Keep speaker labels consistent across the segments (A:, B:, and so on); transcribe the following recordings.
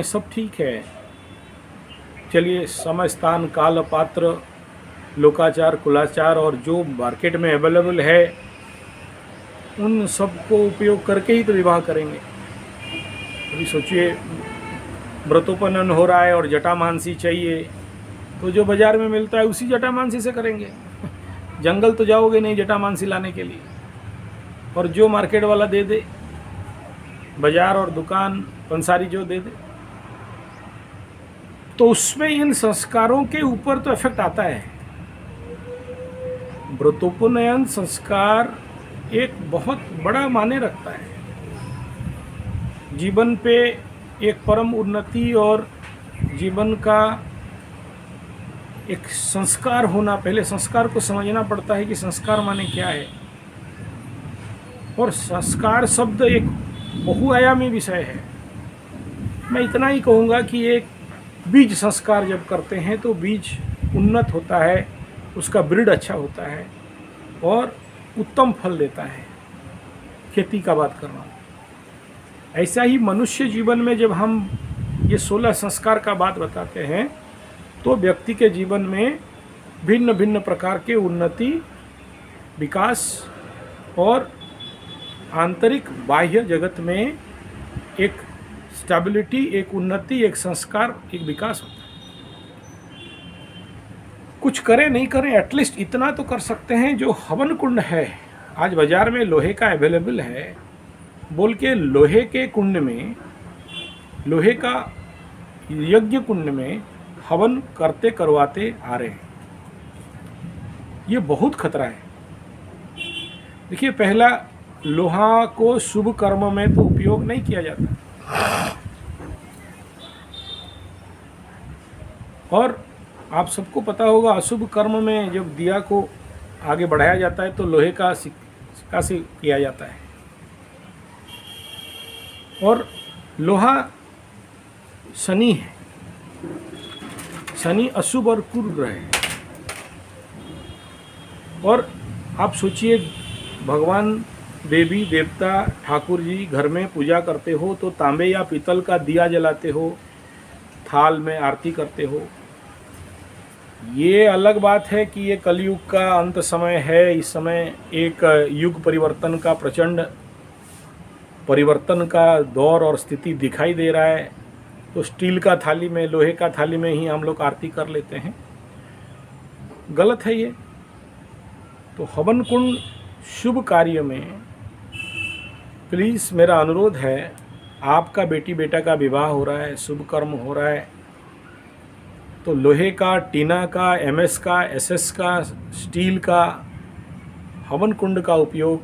A: हैं सब ठीक है, चलिए समय स्थान काल पात्र लोकाचार कुलाचार और जो मार्केट में अवेलेबल है उन सब को उपयोग करके ही तो विवाह करेंगे। अभी सोचिए व्रतोपनयन हो रहा है और जटामांसी चाहिए, तो जो बाज़ार में मिलता है उसी जटामांसी से करेंगे। जंगल तो जाओगे नहीं जटामांसी लाने के लिए, और जो मार्केट वाला दे दे, बाज़ार और दुकान पंसारी जो दे दे, तो उसमें इन संस्कारों के ऊपर तो इफेक्ट आता है। व्रतोपनयन संस्कार एक बहुत बड़ा माने रखता है जीवन पे, एक परम उन्नति और जीवन का एक संस्कार होना। पहले संस्कार को समझना पड़ता है कि संस्कार माने क्या है, और संस्कार शब्द एक बहुआयामी विषय है। मैं इतना ही कहूँगा कि एक बीज संस्कार जब करते हैं तो बीज उन्नत होता है, उसका ब्रीड अच्छा होता है और उत्तम फल देता है। खेती का बात कर रहा हूँ। ऐसा ही मनुष्य जीवन में जब हम ये 16 संस्कार का बात बताते हैं तो व्यक्ति के जीवन में भिन्न भिन्न प्रकार के उन्नति, विकास और आंतरिक बाह्य जगत में एक स्टेबिलिटी, एक उन्नति, एक संस्कार, एक विकास होता है। कुछ करें नहीं करें, एटलीस्ट इतना तो कर सकते हैं। जो हवन कुंड है, आज बाज़ार में लोहे का अवेलेबल है बोल के लोहे के कुंड में, लोहे का यज्ञ कुंड में हवन करते करवाते आ रहे हैं। ये बहुत खतरा है। देखिए, पहला, लोहा को शुभ कर्म में तो उपयोग नहीं किया जाता, और आप सबको पता होगा अशुभ कर्म में जब दिया को आगे बढ़ाया जाता है तो लोहे का सिक्का से किया जाता है। और लोहा शनि है, शनि अशुभ और क्रूर ग्रह है। और आप सोचिए, भगवान, देवी देवता, ठाकुर जी घर में पूजा करते हो तो तांबे या पीतल का दिया जलाते हो, थाल में आरती करते हो। ये अलग बात है कि ये कलयुग का अंत समय है, इस समय एक युग परिवर्तन का, प्रचंड परिवर्तन का दौर और स्थिति दिखाई दे रहा है, तो स्टील का थाली में, लोहे का थाली में ही हम लोग आरती कर लेते हैं। गलत है ये। तो हवन कुंड शुभ कार्य में प्लीज़ मेरा अनुरोध है, आपका बेटी बेटा का विवाह हो रहा है, शुभ कर्म हो रहा है, तो लोहे का, टीना का, एमएस का, एसएस का, स्टील का हवन कुंड का उपयोग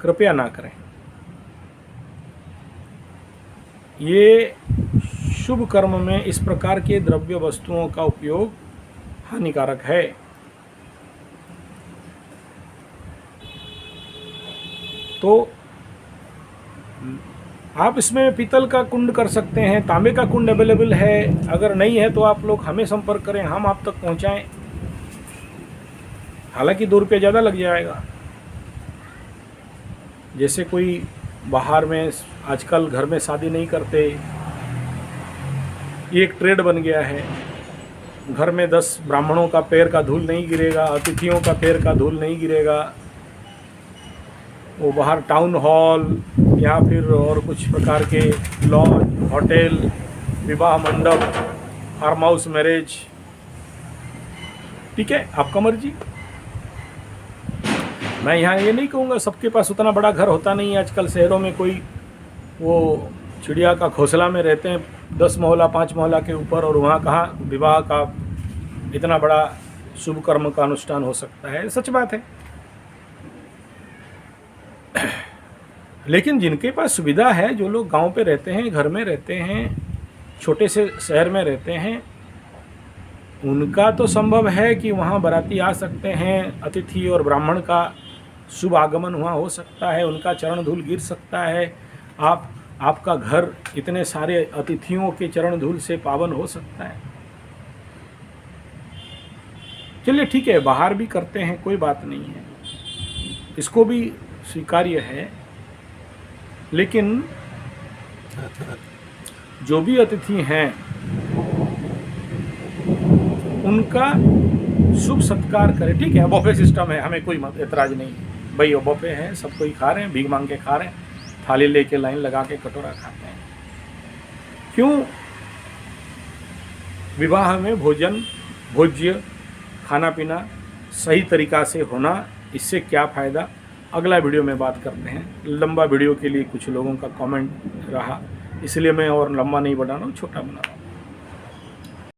A: कृपया ना करें। ये शुभ कर्म में इस प्रकार के द्रव्य वस्तुओं का उपयोग हानिकारक है। तो आप इसमें पीतल का कुंड कर सकते हैं, तांबे का कुंड अवेलेबल है। अगर नहीं है तो आप लोग हमें संपर्क करें, हम आप तक पहुंचाएं। हालांकि 2 रुपये ज़्यादा लग जाएगा। जैसे कोई बाहर में आजकल घर में शादी नहीं करते, ये एक ट्रेड बन गया है। घर में 10 ब्राह्मणों का पैर का धूल नहीं गिरेगा, अतिथियों का पैर का धूल नहीं गिरेगा। वो बाहर टाउन हॉल या फिर और कुछ प्रकार के लॉज, होटल, विवाह मंडप, फार्म हाउस मैरिज, ठीक है, आपका मर्जी। मैं यहाँ ये नहीं कहूँगा, सबके पास उतना बड़ा घर होता नहीं है। आजकल शहरों में कोई वो चिड़िया का घोंसला में रहते हैं 10 मोहल्ला 5 मोहल्ला के ऊपर, और वहाँ कहाँ विवाह का इतना बड़ा शुभ कर्म का अनुष्ठान हो सकता है। सच बात है। लेकिन जिनके पास सुविधा है, जो लोग गांव पे रहते हैं, घर में रहते हैं, छोटे से शहर में रहते हैं, उनका तो संभव है कि वहाँ बाराती आ सकते हैं, अतिथि और ब्राह्मण का शुभ आगमन वहाँ हो सकता है, उनका चरण धूल गिर सकता है, आपका घर इतने सारे अतिथियों के चरण धूल से पावन हो सकता है। चलिए ठीक है, बाहर भी करते हैं, कोई बात नहीं है, इसको भी स्वीकार्य है। लेकिन जो भी अतिथि हैं उनका शुभ सत्कार करें। ठीक है, बफे सिस्टम है, हमें कोई एतराज़ नहीं है भाई, वो बफे है, सब कोई खा रहे हैं, भीख मांग के खा रहे हैं, थाली लेके लाइन लगा के कटोरा खाते हैं। क्यों? विवाह में भोज्य खाना पीना सही तरीक़ा से होना, इससे क्या फ़ायदा, अगला वीडियो में बात करते हैं। लंबा वीडियो के लिए कुछ लोगों का कमेंट रहा, इसलिए मैं और लंबा नहीं बना रहा हूँ, छोटा बना रहा हूँ।